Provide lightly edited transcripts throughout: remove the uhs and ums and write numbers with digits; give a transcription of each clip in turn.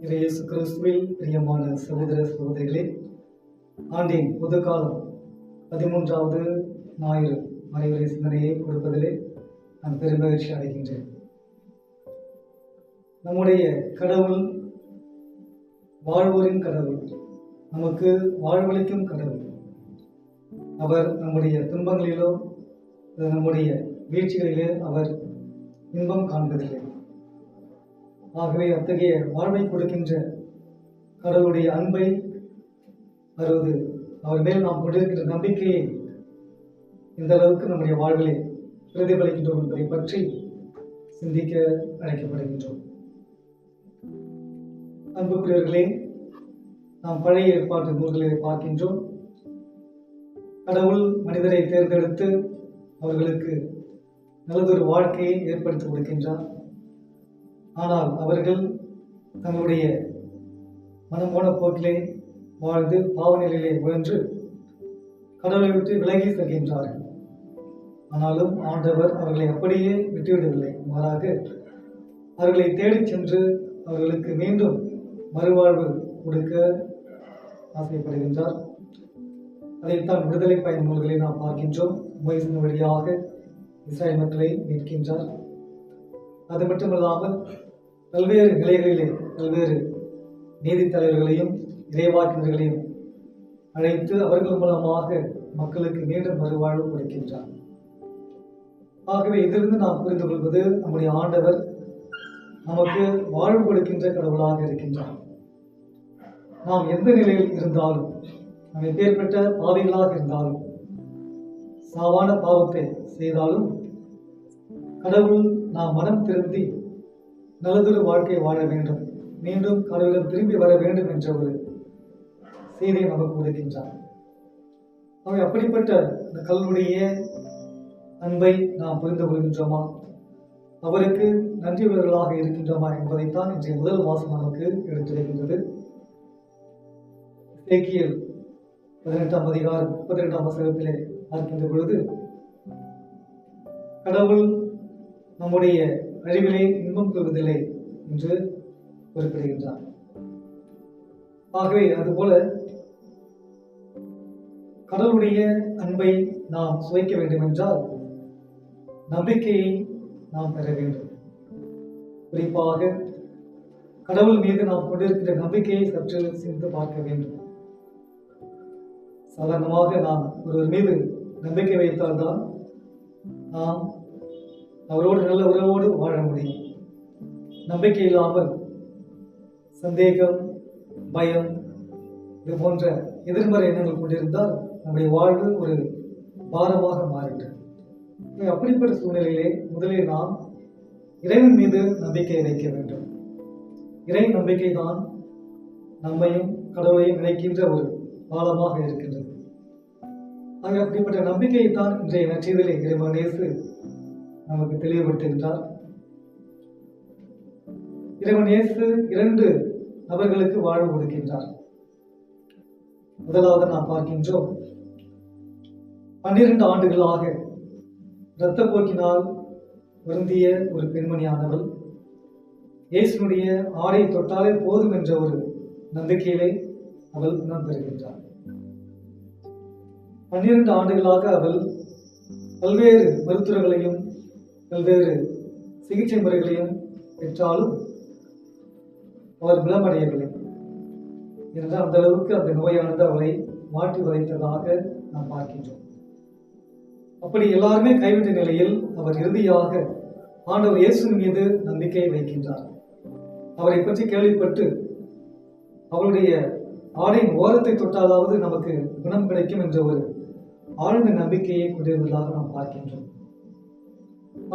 இயேசு கிறிஸ்துவில் பிரியமான சகோதர சகோதரிகளே, ஆண்டின் பொதுக்காலம் 13வது ஞாயிறு மறைவுரை சிந்தனையை கொடுப்பதிலே நான் பெருமகிழ்ச்சி அடைகின்றேன். நம்முடைய கடவுள் வாழ்வோரின் கடவுள், நமக்கு வாழ்வளிக்கும் கடவுள். அவர் நம்முடைய துன்பங்களிலோ நம்முடைய வீழ்ச்சிகளிலே அவர் இன்பம் காண்பதில்லை. ஆகவே அத்தகைய வாழ்வை கொடுக்கின்ற கடவுளுடைய அன்பை அறுவது அவர் மேல் நாம் கொண்டிருக்கின்ற நம்பிக்கையை இந்த அளவுக்கு நம்முடைய வாழ்விலே பிரதிபலிக்கின்றோம் என்பதை பற்றி சிந்திக்க அழைக்கப்படுகின்றோம். அன்புக்குரியவர்களே, நாம் பழைய ஏற்பாட்டு நூல்களை பார்க்கின்றோம். கடவுள் மனிதரை தேர்ந்தெடுத்து அவர்களுக்கு நல்லதொரு வாழ்க்கையை ஏற்படுத்தி கொடுக்கின்றார். ஆனால் அவர்கள் தங்களுடைய மனம் போன போக்கிலே வாழ்ந்து பாவ நிலையிலே உழன்று கடவுளை விட்டு விலகி செல்கின்றார்கள். ஆனாலும் ஆண்டவர் அவர்களை அப்படியே விட்டுவிடவில்லை. மாறாக அவர்களை தேடிச் சென்று அவர்களுக்கு மீண்டும் மறுவாழ்வு கொடுக்க ஆசைப்படுகின்றார். அதைத்தான் விடுதலை பயன் நூல்களை நாம் பார்க்கின்றோம். மோசேயின் வழியாக இஸ்ராயல் மக்களை மீட்கின்றார். அது மட்டுமல்லாமல் பல்வேறு நிலைகளிலே பல்வேறு நீதித் தலைவர்களையும் இறைவாக்கினர்களையும் அழைத்து அவர்கள் மூலமாக மக்களுக்கு மீண்டும் மறுவாழ்வு கொடுக்கின்றார். ஆகவே இதிலிருந்து நாம் புரிந்து கொள்வது, நம்முடைய ஆண்டவர் நமக்கு வாழ்வு கொடுக்கின்ற கடவுளாக இருக்கின்றார். நாம் எந்த நிலையில் இருந்தாலும், நாம் எப்பேற்பட்ட பாவிகளாக இருந்தாலும், சாவான பாவத்தை செய்தாலும் கடவுள் நாம் மனம் திருந்தி நல்லதொரு வாழ்க்கை வாழ வேண்டும், மீண்டும் கடவுளிடம் திரும்பி வர வேண்டும் என்ற ஒரு செய்தியை நமக்கு கொடுக்கின்றார். அவை அப்படிப்பட்ட இந்த கடவுளுடைய அன்பை நாம் புரிந்து கொள்கின்றோமா, அவருக்கு நன்றியுள்ளவர்களாக இருக்கின்றோமா என்பதைத்தான் இன்றைய முதல் வாசகம் நமக்கு எடுத்துரைக்கின்றது. எசேக்கியேல் 18ஆம் அதிகாரம் 32ஆம் வசனத்திலே பார்க்கின்ற பொழுது, கடவுள் நம்முடைய அழிவிலே இன்பம் கொள்வதில்லை என்று குறிப்பிடுகின்றார். ஆகவே அதுபோல கடவுளுடைய அன்பை நாம் சுவைக்க வேண்டும் என்றால் நம்பிக்கையை நாம் பெற வேண்டும். குறிப்பாக கடவுள் மீது நாம் கொண்டிருக்கின்ற நம்பிக்கையை சற்று சிந்தித்து பார்க்க வேண்டும். சாதாரணமாக நாம் ஒருவர் மீது நம்பிக்கை வைத்தால்தான் நாம் அவரோடு நல்ல உறவோடு வாழ முடியும். நம்பிக்கை இல்லாமல் சந்தேகம், பயம், இது போன்ற எதிர்மறை எண்ணங்கள் கொண்டிருந்தால் நம்முடைய வாழ்வு ஒரு பாரமாக மாறிவிடும். அப்படிப்பட்ட சூழ்நிலையிலே முதலில் நாம் இறைவன் மீது நம்பிக்கை வைக்க வேண்டும். இறை நம்பிக்கை தான் நம்மையும் கடவுளையும் இணைக்கின்ற ஒரு பாலமாக இருக்கின்றது. ஆக அப்படிப்பட்ட நம்பிக்கையை தான் இன்றைய நற்செய்தியிலே இறைவன் இயேசு நமக்கு தெளிவுபடுத்துகின்றார். இறைவன் இயேசு 2 நபர்களுக்கு வாழ்வு கொடுக்கின்றார். முதலாவது நாம் பார்க்கின்றோம், 12 ஆண்டுகளாக இரத்த போக்கினால் வருந்திய ஒரு பெண்மணியானவள் இயேசுனுடைய ஆடை தொட்டாலே போதும் என்ற ஒரு நம்பிக்கையிலே அவள் குணம் பெறுகின்றார். 12 ஆண்டுகளாக அவள் பல்வேறு மருத்துவர்களையும் பல்வேறு சிகிச்சை முறைகளையும் பெற்றாலும் அவர் குணமடையவில்லை. என்றால் அந்த அளவுக்கு அந்த நோயானது அவளை மாற்றி வதைத்ததாக நாம் பார்க்கின்றோம். அப்படி எல்லாருமே கைவிட்ட நிலையில் அவர் இறுதியாக ஆண்டவர் இயேசுவின் மீது நம்பிக்கை வைக்கின்றார். அவரை பற்றி கேள்விப்பட்டு அவருடைய ஆடையின் ஓரத்தை தொட்டாலாவது நமக்கு குணம் கிடைக்கும் என்ற ஒரு ஆழ்ந்த நம்பிக்கையை கொண்டிருந்ததாக நாம் பார்க்கின்றோம்.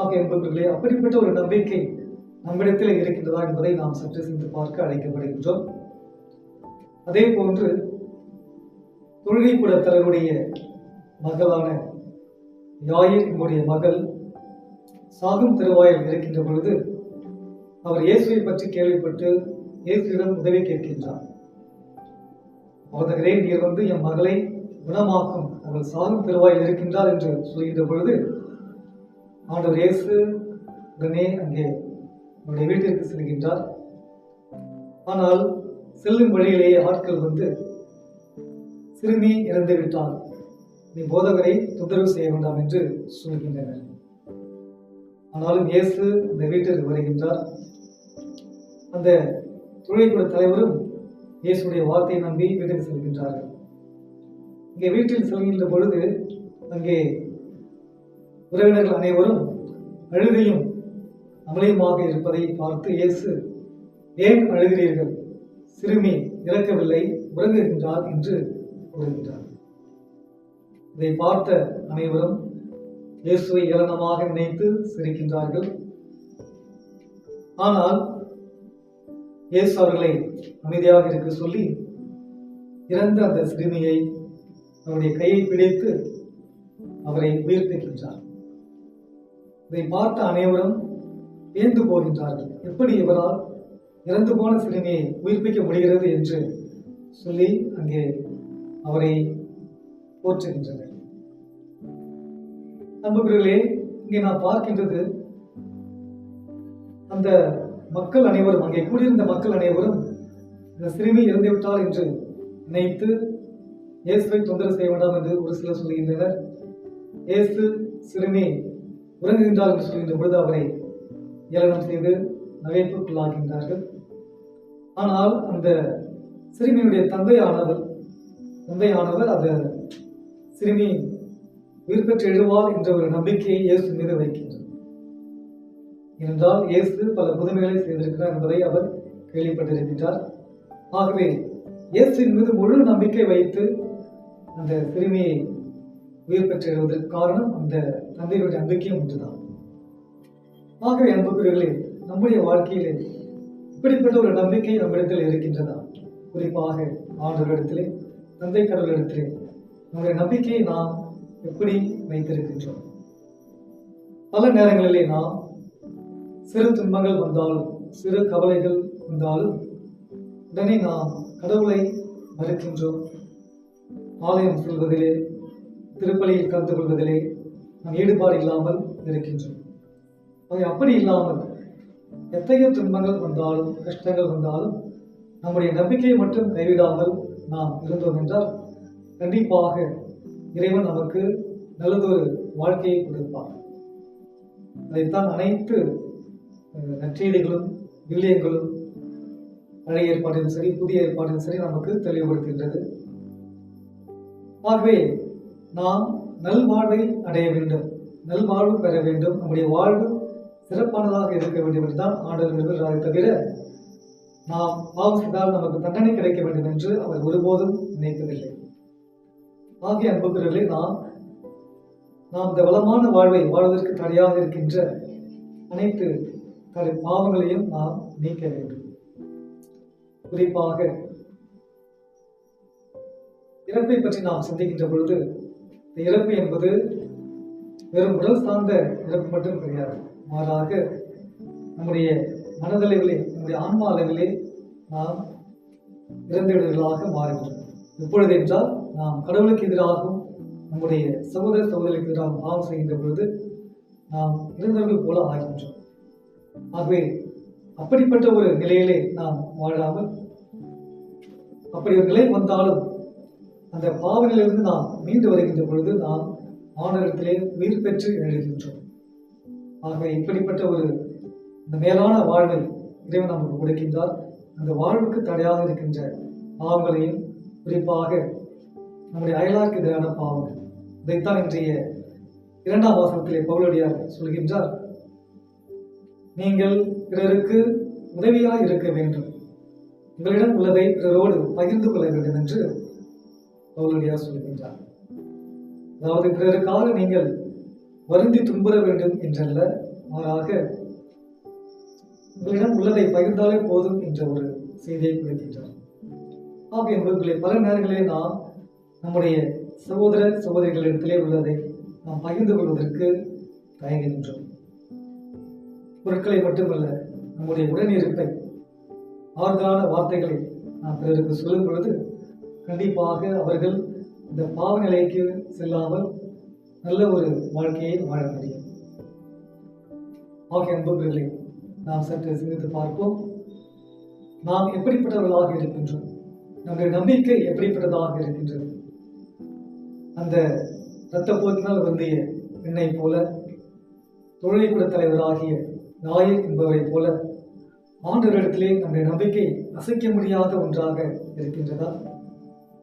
ஆக என்பவர்களே, அப்படிப்பட்ட ஒரு நம்பிக்கை நம்மிடத்தில் இருக்கின்றதா என்பதை நாம் சற்று சிந்து பார்க்க அழைக்கப்படுகின்றோம். அதே போன்று தொழுகை கூட தலைவருடைய மகளான யாயிர் என்னுடைய மகள் சாகும் திருவாயில் இருக்கின்ற பொழுது அவர் இயேசுவை பற்றி கேள்விப்பட்டு இயேசுவிடம் உதவி கேட்கின்றார். அவர்களே, நீர் வந்து என் மகளை குணமாக்கும், அவள் சாகும் திருவாயில் இருக்கின்றார் என்று சொல்கின்ற பொழுது ஆண்டவர் இயேசு உடனே அங்கே அவருடைய வீட்டிற்கு செல்கின்றார். ஆனால் செல்லும் வழியிலேயே ஆட்கள் வந்து, சிறுமி இறந்து விட்டால் நீ போதகரை தொந்தரவு செய்ய வேண்டாம் என்று சொல்கின்றனர். ஆனாலும் இயேசு அந்த வீட்டிற்கு வருகின்றார். அந்த தொழில்குழு தலைவரும் இயேசுடைய வார்த்தையை நம்பி வீட்டுக்கு செல்கின்றார்கள். இங்கே வீட்டில் செல்கின்ற பொழுது அங்கே உறவினர்கள் அனைவரும் அழுகையும் அமளியுமாக இருப்பதை பார்த்து இயேசு, ஏன் அழுகிறீர்கள்? சிறுமி இறக்கவில்லை, உறங்குகின்றார் என்று கூறுகின்றார். இதை பார்த்த அனைவரும் இயேசுவை ஏளனமாக நினைத்து சிரிக்கின்றார்கள். ஆனால் இயேசு அவர்களை அமைதியாக இருக்க சொல்லி இறந்த அந்த சிறுமியை அவருடைய கையை பிடித்து அவரை உயிர்ப்பிக்கின்றார். இதை பார்த்த அனைவரும் வியந்து போகின்றார்கள். எப்படி இவரால் இறந்து போன சிறுமியை உயிர்ப்பிக்க முடிகிறது என்று சொல்லி அங்கே அவரை போற்றுகின்றனர். நண்பர்களே, இங்கே நாம் பார்க்கின்றது, அந்த மக்கள் அனைவரும், அங்கே கூடியிருந்த மக்கள் அனைவரும் இந்த சிறுமி இறந்துவிட்டால் என்று நினைத்து இயேசுவை தொந்தரவு செய்ய வேண்டாம் என்று ஒரு சிலர் சொல்கின்றனர். இயேசு சிறுமி உறங்குகின்றார் என்று சொல்கின்ற பொழுது அவரை ஏளனம் செய்து நகைப்புக்குள்ளாகின்றார்கள். ஆனால் அந்த சிறுமியினுடைய தந்தையானவர் அந்த சிறுமி உயிர் பெற்று எழுவார் என்ற ஒரு நம்பிக்கையை இயேசு மீது வைக்கின்றார். ஏனென்றால் இயேசு பல புதுமைகளை செய்திருக்கிறார் என்பதை அவர் கேள்விப்பட்டிருக்கின்றார். ஆகவே இயேசுவின் மீது முழு நம்பிக்கை வைத்து அந்த சிறுமியை உயிர் பெற்று எழுவதற்கு காரணம் அந்த தந்தையுடைய நம்பிக்கையும் ஒன்றுதான். ஆகவே அன்புக்குரியவர்களே, நம்முடைய வாழ்க்கையிலே இப்படிப்பட்ட ஒரு நம்பிக்கை நம்மிடத்தில் இருக்கின்றதா? குறிப்பாக ஆண்டவரிடத்திலே, தந்தை கடவுளிடத்திலே நம்முடைய நம்பிக்கையை நாம் எப்படி வைத்திருக்கின்றோம்? பல நேரங்களிலே நாம் சிறு துன்பங்கள் வந்தாலும், சிறு கவலைகள் வந்தாலும் உடனே நாம் கடவுளை மறுக்கின்றோம். ஆலயம் செல்வதிலே, திருப்பலியில் கலந்து கொள்வதிலே நாம் ஈடுபாடு இல்லாமல் இருக்கின்றோம். அப்படி இல்லாமல் எத்தகைய துன்பங்கள் வந்தாலும், கஷ்டங்கள் வந்தாலும் நம்முடைய நம்பிக்கையை மட்டும் கைவிடாமல் நாம் இருந்தோம் என்றால் கண்டிப்பாக இறைவன் நமக்கு நல்லதொரு வாழ்க்கையை கொடுப்பார். அதைத்தான் அனைத்து நற்செய்திகளும் விவிலியங்களும் பழைய ஏற்பாட்டிலும் சரி, புதிய ஏற்பாட்டிலும் சரி நமக்கு தெளிவுபடுத்துகின்றது. ஆகவே நாம் நல்வாழ்வை அடைய வேண்டும், நல்வாழ்வு பெற வேண்டும், நம்முடைய வாழ்வு சிறப்பானதாக இருக்க வேண்டும் என்றுதான் ஆண்டவர் விரும்புகிறாரே தவிர நாம் பாவம் செய்தால் நமக்கு தண்டனை கிடைக்க வேண்டும் என்று அவர் ஒருபோதும் நினைக்கவில்லை. ஆகிய அன்புக்குரியவர்களே, நாம் இந்த வளமான வாழ்வை வாழ்வதற்கு தடையாக இருக்கின்ற அனைத்து பாவங்களையும் நாம் நீக்க வேண்டும். குறிப்பாக இறப்பை பற்றி நாம் சிந்திக்கின்ற பொழுது, இந்த இறப்பு என்பது வெறும் உடல் சார்ந்த இறப்பு மட்டும் கிடையாது. மாறாக நம்முடைய மனதளவிலே, நம்முடைய ஆன்மா அளவிலே நாம் இறந்தவர்களாக மாறுகிறோம். எப்பொழுது என்றால், நாம் கடவுளுக்கு எதிராகவும் நம்முடைய சகோதர சகோதரிக்கு எதிராக பாவம் செய்கின்ற பொழுது நாம் இறந்தவர்கள் போல ஆகின்றோம். ஆகவே அப்படிப்பட்ட ஒரு நிலையிலே நாம் வாழாமல், அப்படி ஒரு நிலை வந்தாலும் அந்த பாவனிலிருந்து நாம் மீண்டு வருகின்ற பொழுது நாம் ஆண்டவரிடத்திலே உயிர் பெற்று எழுகின்றோம். ஆகவே இப்படிப்பட்ட ஒரு இந்த மேலான வாழ்வை இறைவன் நமக்கு கொடுக்கின்றார். அந்த வாழ்வுக்கு தடையாக இருக்கின்ற பாவங்களையும், குறிப்பாக நம்முடைய அயலாருக்கு எதிரான பாவங்கள், இதைத்தான் இன்றைய 2ஆம் வாசகத்திலே பவுலடியார் சொல்கின்றார். நீங்கள் பிறருக்கு உதவியாக இருக்க வேண்டும், உங்களிடம் உள்ளதை பிறரோடு பகிர்ந்து கொள்ள வேண்டும் என்று பவுலடியார் சொல்கின்றார். அதாவது பிறருக்காக நீங்கள் வருந்தி துன்புற வேண்டும் என்றல்ல, மாறாக உங்களிடம் உள்ளதை பகிர்ந்தாலே போதும் என்ற ஒரு செய்தியை கொடுக்கின்றார். ஆக என்பவர்களை பல நேரங்களிலே நாம் நம்முடைய சகோதர சகோதரிகளிடத்திலே உள்ளதை நாம் பகிர்ந்து கொள்வதற்கு தயங்குகின்றோம். பொருட்களை மட்டுமல்ல, நம்முடைய உடனிருப்பை, ஆறுதலான வார்த்தைகளை நாம் பிறருக்கு சொல்லும் பொழுது கண்டிப்பாக அவர்கள் இந்த பாவ நிலைக்கு செல்லாமல் நல்ல ஒரு வாழ்க்கையை வாழ முடியும். ஆகிய அன்புகளை நாம் சற்று சிந்தித்து பார்ப்போம். நாம் எப்படிப்பட்டவர்களாக இருக்கின்றோம், நம்முடைய நம்பிக்கை எப்படிப்பட்டதாக இருக்கின்றது. அந்த இரத்த போக்கினால் வந்திய பெண்ணை போல, தொழில்குட தலைவராகிய நாயர் என்பவரை போல ஆண்டவரிடத்திலே நம்முடைய நம்பிக்கை அசைக்க முடியாத ஒன்றாக இருக்கின்றதா?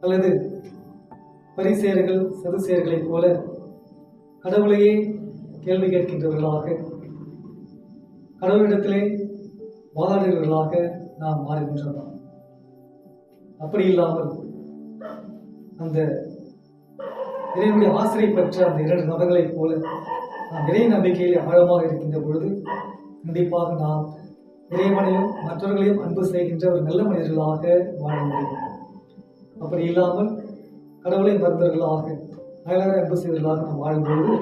அல்லது பரிசேயர்கள் சதுசேயர்களைப் போல கடவுளையே கேள்வி கேட்கின்றவர்களாக, கடவுளிடத்திலே வாதாடுகிறவர்களாக நாம் மாறுகின்றோம்? அப்படி இல்லாமல் அந்த இறைவனுடைய ஆசிரியை பெற்ற அந்த 2 நபர்களைப் போல நாம் இறை நம்பிக்கையில் ஆழமாக இருக்கின்ற பொழுது கண்டிப்பாக நாம் இறைவனையும் மற்றவர்களையும் அன்பு செய்கின்ற ஒரு நல்ல மனிதர்களாக வாழ முடியும். அப்படி இல்லாமல் கடவுளை மறந்தவர்களாக, அயலாரை அன்பு செய்வர்களாக நாம் வாழும்பொழுது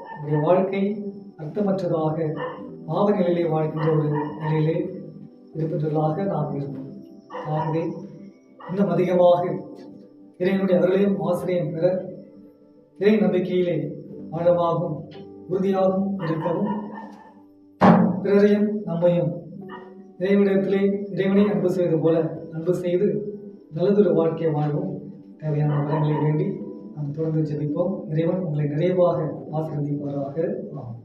நம்முடைய வாழ்க்கை அர்த்தமற்றதாக பாவ நிலையிலே வாழ்கின்ற ஒரு நிலையிலே இருக்கின்றவர்களாக நாம் இருந்தோம். ஆகவே இன்னும் அதிகமாக இறைவனுடைய அருளையும் ஆசிரியம் பெற இறை நம்பிக்கையிலே ஆழமாகவும் உறுதியாகவும் இருக்கவும், பிறரையும் நம்மையும் இறைவனிடத்திலே இறைவனை அன்பு செய்வது போல அன்பு செய்து நல்லதொரு வாழ்க்கையை வாழ்வோம். தேவையான வரங்களை வேண்டி நாம் தொடர்ந்து ஜெபிப்போம். இறைவன் உங்களை நிறைவாக ஆசீர்வதிப்பாராக. ஆமென்.